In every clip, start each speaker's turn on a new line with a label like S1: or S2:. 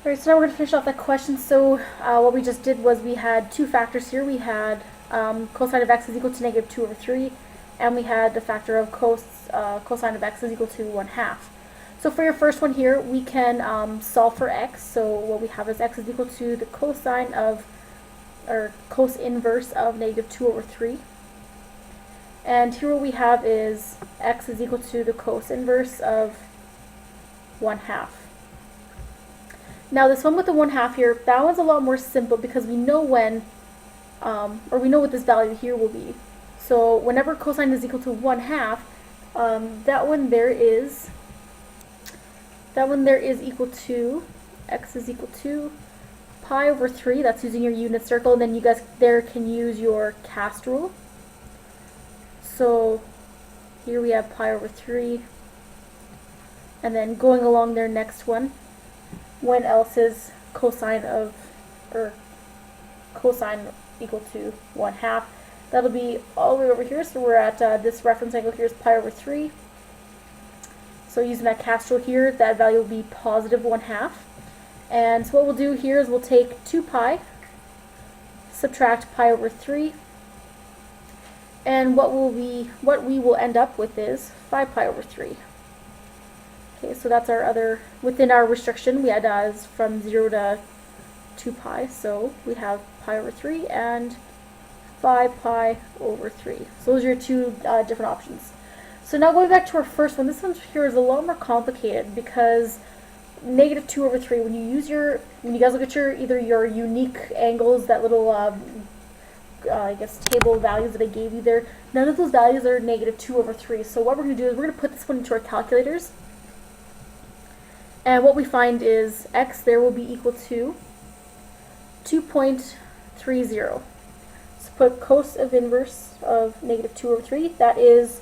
S1: Alright, so now we're going to finish off that question. So what we just did was we had two factors here. We had cosine of x is equal to negative 2 over 3, and we had the factor of cosine of x is equal to 1/2. So for your first one here, we can solve for x. So what we have is x is equal to the cosine of, or cos inverse of negative 2 over 3. And here what we have is x is equal to the cos inverse of 1/2. Now this one with the 1/2 here, that one's a lot more simple because we know when, or we know what this value here will be. So whenever cosine is equal to 1/2, that one there is equal to, x is equal to pi over 3, that's using your unit circle, and then you guys there can use your cast rule. So here we have pi over 3, and then going along their next one, when else is cosine of, or cosine equal to 1/2, that'll be all the way over here. So we're at this reference angle here is pi over 3. So using that cast rule here, that value will be positive 1/2. And so what we'll do here is we'll take 2 pi, subtract pi over 3, and what we will end up with is 5 pi over 3. Okay, so that's our other, within our restriction, we had from 0 to 2 pi, so we have pi over 3 and 5 pi over 3. So those are your two different options. So now going back to our first one, this one here is a lot more complicated because negative 2 over 3, when you guys look at either your unique angles, that little I guess table values that I gave you there, none of those values are negative 2 over 3. So what we're going to do is we're going to put this one into our calculators. And what we find is x there will be equal to 2.30. So put cos of inverse of negative 2 over 3, that is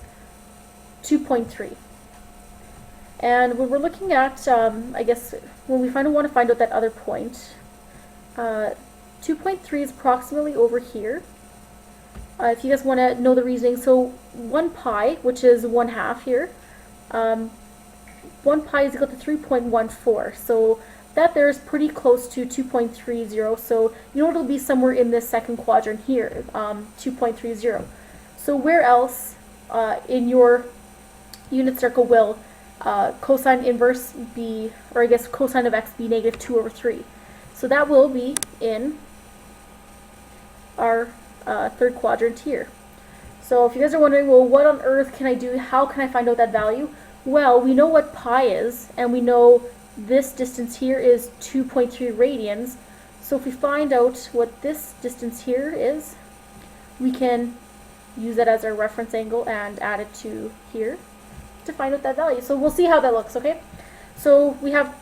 S1: 2.3. And when we're looking at, I guess, when we want to find out that other point, 2.3 is approximately over here. If you guys want to know the reasoning, so 1 pi, which is 1/2 here, 1 pi is equal to 3.14. So that there is pretty close to 2.30. So you know it'll be somewhere in this second quadrant here, 2.30. So where else in your unit circle will cosine inverse be, or I guess cosine of x be negative 2 over 3? So that will be in our third quadrant here. So if you guys are wondering, well, what on earth can I do? How can I find out that value? Well, we know what pi is, and we know this distance here is 2.3 radians. So if we find out what this distance here is, we can use that as our reference angle and add it to here to find out that value. So we'll see how that looks, okay? So we have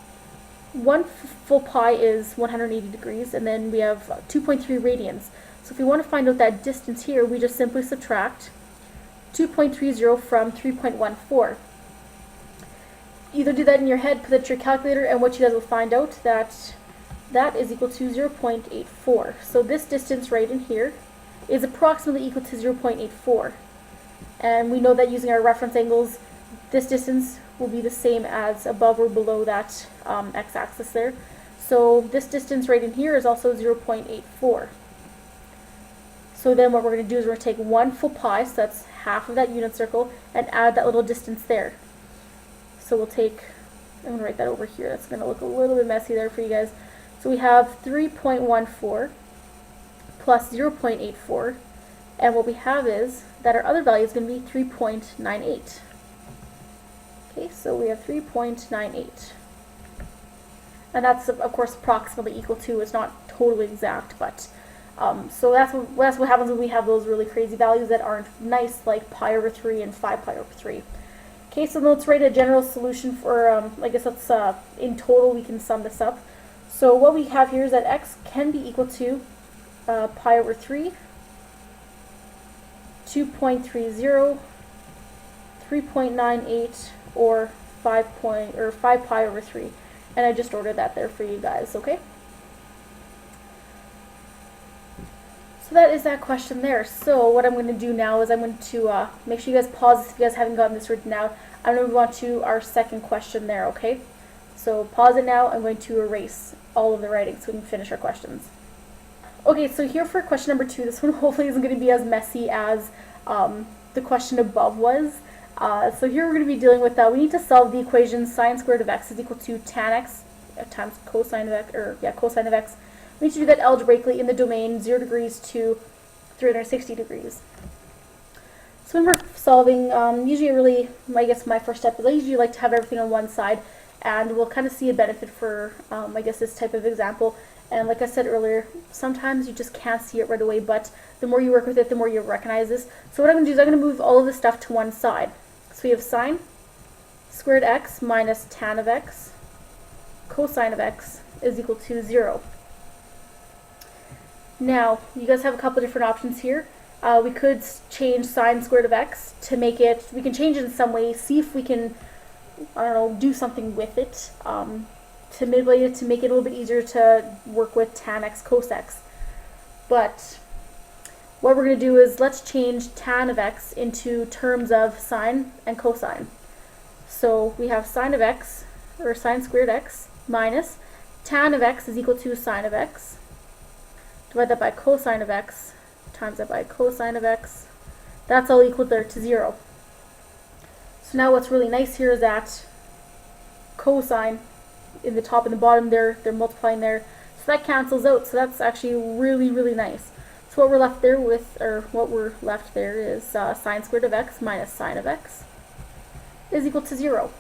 S1: 1 full pi is 180 degrees, and then we have 2.3 radians. So if we want to find out that distance here, we just simply subtract 2.30 from 3.14. Either do that in your head, put it to your calculator, and what you guys will find out that is equal to 0.84. So this distance right in here is approximately equal to 0.84. And we know that using our reference angles, this distance will be the same as above or below that x-axis there. So this distance right in here is also 0.84. So then what we're going to do is we're going to take 1 full pi, so that's half of that unit circle, and add that little distance there. So we'll take, I'm going to write that over here. That's going to look a little bit messy there for you guys. So we have 3.14 plus 0.84, and what we have is that our other value is going to be 3.98. Okay, so we have 3.98. And that's, of course, approximately equal to, it's not totally exact, but so that's what happens when we have those really crazy values that aren't nice, like pi over 3 and 5 pi over 3. Okay, so let's write a general solution for, I guess that's, in total we can sum this up. So what we have here is that x can be equal to pi over 3, 2.30, 3.98, or 5 pi over 3. And I just ordered that there for you guys, okay? So that is that question there. So what I'm going to do now is I'm going to make sure you guys pause this if you guys haven't gotten this written out. I'm going to move on to our second question there, okay? So pause it now. I'm going to erase all of the writing so we can finish our questions. Okay, so here for question number 2, this one hopefully isn't going to be as messy as the question above was. So here we're going to be dealing with that. We need to solve the equation sine squared of x is equal to tan x times cosine of x, cosine of x. We need to do that algebraically in the domain 0 degrees to 360 degrees. So when we're solving, usually I guess my first step is I usually like to have everything on one side, and we'll kind of see a benefit for, I guess, this type of example. And like I said earlier, sometimes you just can't see it right away, but the more you work with it, the more you recognize this. So what I'm going to do is I'm going to move all of this stuff to one side. So we have sine squared x minus tan of x cosine of x is equal to 0. Now, you guys have a couple different options here. We could change sine squared of x to make it, we can change it in some way, see if we can, I don't know, do something with it to manipulate it to make it a little bit easier to work with tan x cos x. But what we're going to do is let's change tan of x into terms of sine and cosine. So we have sine of x, or sine squared x, minus tan of x is equal to sine of x. Divide that by cosine of x, times that by cosine of x. That's all equal there to 0. So now what's really nice here is that cosine in the top and the bottom they're multiplying there. So that cancels out. So that's actually really, really nice. So what we're left there with, or what we're left there is sine squared of x minus sine of x is equal to 0.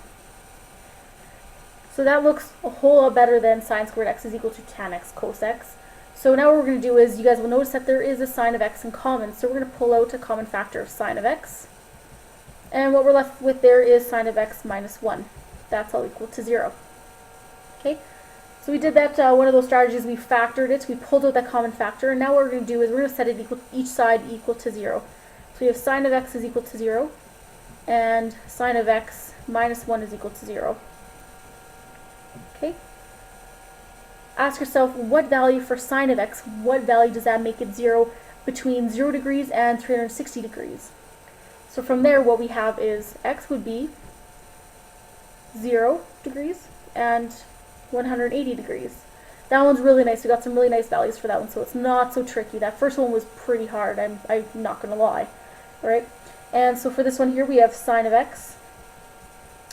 S1: So that looks a whole lot better than sine squared x is equal to tan x cos x. So now what we're going to do is, you guys will notice that there is a sine of x in common. So we're going to pull out a common factor of sine of x. And what we're left with there is sine of x minus 1. That's all equal to 0. Okay, so we did that, one of those strategies, we factored it, we pulled out that common factor, and now what we're going to do is we're going to set it equal, each side equal to 0. So we have sine of x is equal to 0, and sine of x minus 1 is equal to 0. Okay, ask yourself, what value for sine of x, what value does that make it 0 between 0 degrees and 360 degrees? So from there, what we have is x would be 0 degrees and 180 degrees. That one's really nice. We got some really nice values for that one, so it's not so tricky. That first one was pretty hard, I'm not going to lie. Alright, and so for this one here, we have sine of x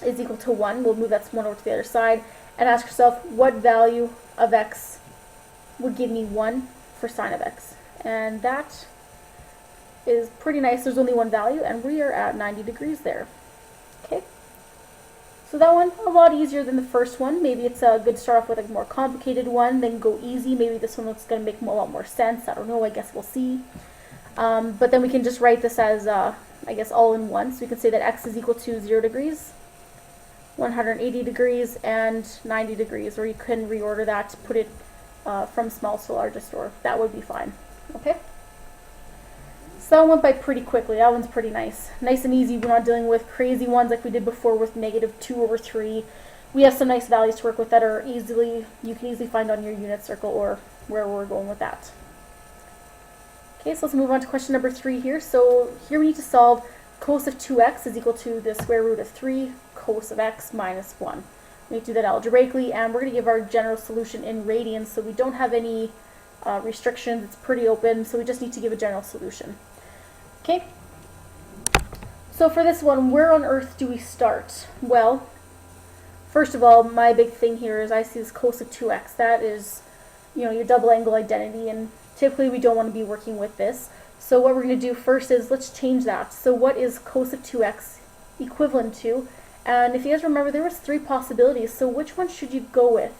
S1: is equal to 1. We'll move that 1 over to the other side, and ask yourself, what value of x would give me 1 for sine of x? And that is pretty nice. There's only one value, and we are at 90 degrees there. Okay. So that one, a lot easier than the first one. Maybe it's good to start off with a more complicated one, then go easy. Maybe this one looks going to make a lot more sense. I don't know, I guess we'll see. But then we can just write this as, I guess, all in one. So we can say that x is equal to 0 degrees, 180 degrees, and 90 degrees. Or you can reorder that to put it from smallest to largest, or that would be fine. Okay? So that went by pretty quickly. That one's pretty nice. Nice and easy. We're not dealing with crazy ones like we did before with -2 over 3. We have some nice values to work with that are you can easily find on your unit circle or where we're going with that. Okay, so let's move on to question number 3 here. So here we need to solve cos of 2x is equal to the square root of 3 cos of x minus 1. We need to do that algebraically, and we're going to give our general solution in radians, so we don't have any restrictions. It's pretty open, so we just need to give a general solution. Okay, so for this one, where on earth do we start? Well, first of all, my big thing here is I see this cos of 2x. That is, your double angle identity, and typically we don't want to be working with this. So what we're going to do first is let's change that. So what is cos of 2x equivalent to? And if you guys remember, there was 3 possibilities, so which one should you go with?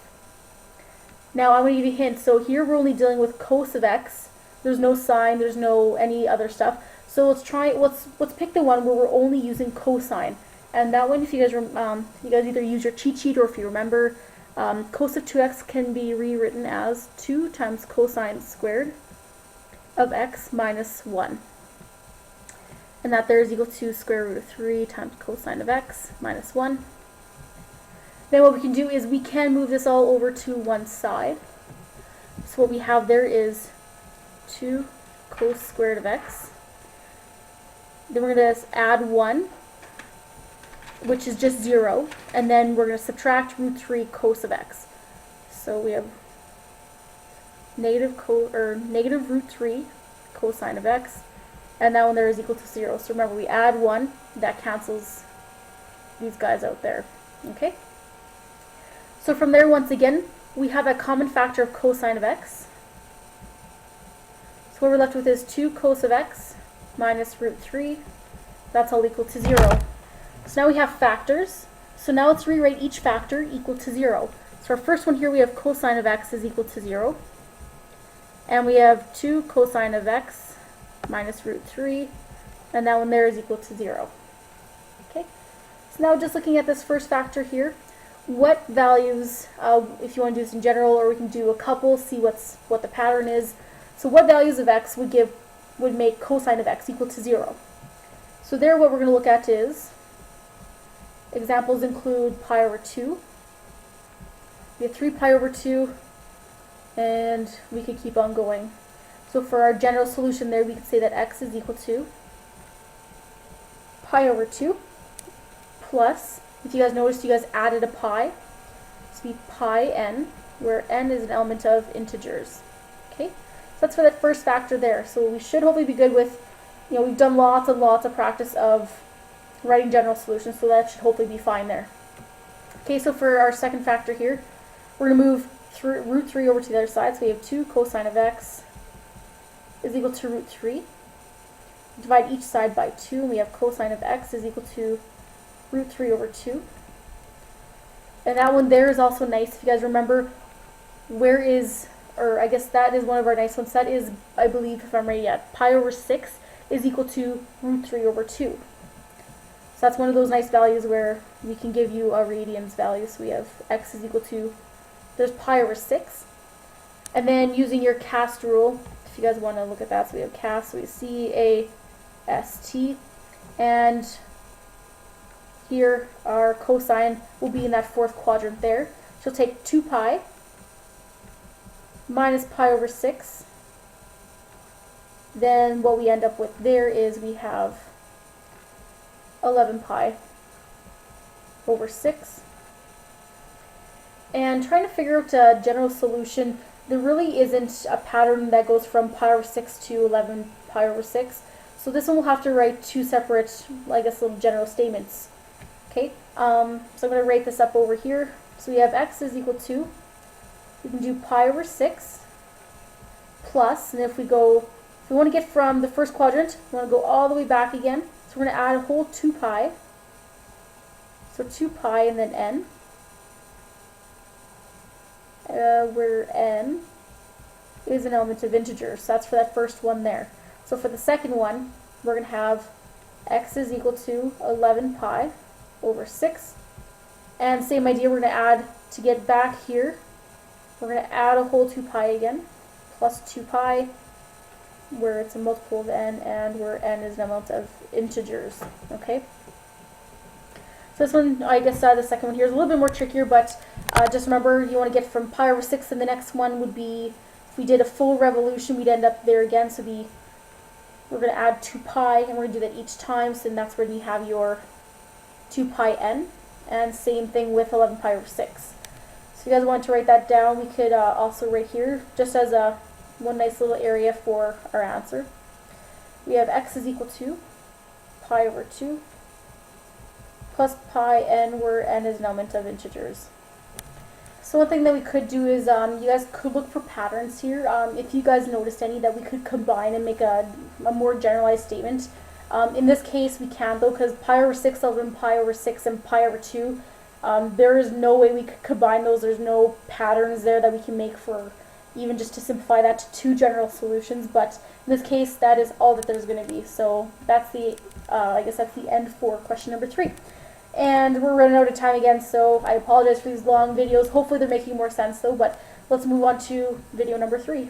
S1: Now I'm going to give you a hint. So here we're only dealing with cos of x. There's no sine, there's no any other stuff. So let's pick the one where we're only using cosine. And that one, if you guys either use your cheat sheet or if you remember, cos of 2x can be rewritten as 2 times cosine squared of x minus 1. And that there is equal to square root of 3 times cosine of x minus 1. Then what we can do is we can move this all over to one side. So what we have there is 2 cos squared of x. Then we're going to add 1 which is just 0, and then we're going to subtract root 3 cos of x. So we have negative root 3 cosine of x, and that one there is equal to 0. So remember, we add 1, that cancels these guys out there. Okay? So from there, once again, we have a common factor of cosine of x. So what we're left with is 2 cos of x minus root 3. That's all equal to 0. So now we have factors. So now let's rewrite each factor equal to 0. So our first one here, we have cosine of x is equal to 0. And we have 2 cosine of x minus root 3. And that one there is equal to 0. Okay. So now just looking at this first factor here, what values, if you want to do this in general, or we can do a couple, see what the pattern is. So what values of x would make cosine of x equal to 0? So there what we're going to look at is, examples include pi over 2. We have 3 pi over 2, and we could keep on going. So for our general solution there, we could say that x is equal to pi over 2 plus, if you guys noticed, you guys added a pi. So it'd be pi n, where n is an element of integers. Okay, so that's for that first factor there. So we should hopefully be good with, we've done lots and lots of practice of writing general solutions, so that should hopefully be fine there. Okay, so for our second factor here, we're going to move root 3 over to the other side. So we have 2 cosine of x is equal to root 3. Divide each side by 2, and we have cosine of x is equal to root 3 over 2. And that one there is also nice. If you guys remember, where is, or I guess that is one of our nice ones. That is, I believe, if I'm right yet, pi over 6 is equal to root 3 over 2. So that's one of those nice values where we can give you a radians value. So we have x is equal to, there's pi over 6. And then using your cast rule, if you guys want to look at that, so we have cast, so we have C-A-S-T. And here our cosine will be in that fourth quadrant there. So we'll take 2 pi minus pi over 6. Then what we end up with there is we have 11 pi over 6. And trying to figure out a general solution, there really isn't a pattern that goes from pi over 6 to 11 pi over 6. So this one we'll have to write two separate, I guess, little general statements. Okay, so I'm going to write this up over here. So we have x is equal to, we can do pi over 6 plus, and if we want to get from the first quadrant, we want to go all the way back again. So we're going to add a whole 2 pi. So 2 pi and then n, where n is an element of integers. So that's for that first one there. So for the second one, we're going to have x is equal to 11 pi over 6. And same idea, we're going to add, to get back here, we're going to add a whole 2 pi again, plus 2 pi, where it's a multiple of n, and where n is an amount of integers. Okay? So this one, I guess the second one here is a little bit more trickier, but just remember, you want to get from pi over 6, and the next one would be, if we did a full revolution, we'd end up there again, so we're going to add 2 pi, and we're going to do that each time, so that's where you have your 2 pi n, and same thing with 11 pi over 6. So if you guys want to write that down, we could also write here, just as one nice little area for our answer. We have x is equal to pi over 2 plus pi n, where n is an element of integers. So one thing that we could do is, you guys could look for patterns here. If you guys noticed any that we could combine and make a more generalized statement. In this case, we can't though, because pi over 6, 11 pi over 6, and pi over 2, there is no way we could combine those. There's no patterns there that we can make for even just to simplify that to two general solutions. But in this case, that is all that there's going to be. So that's the, I guess that's the end for question number 3. And we're running out of time again, so I apologize for these long videos. Hopefully they're making more sense though, but let's move on to video number 3.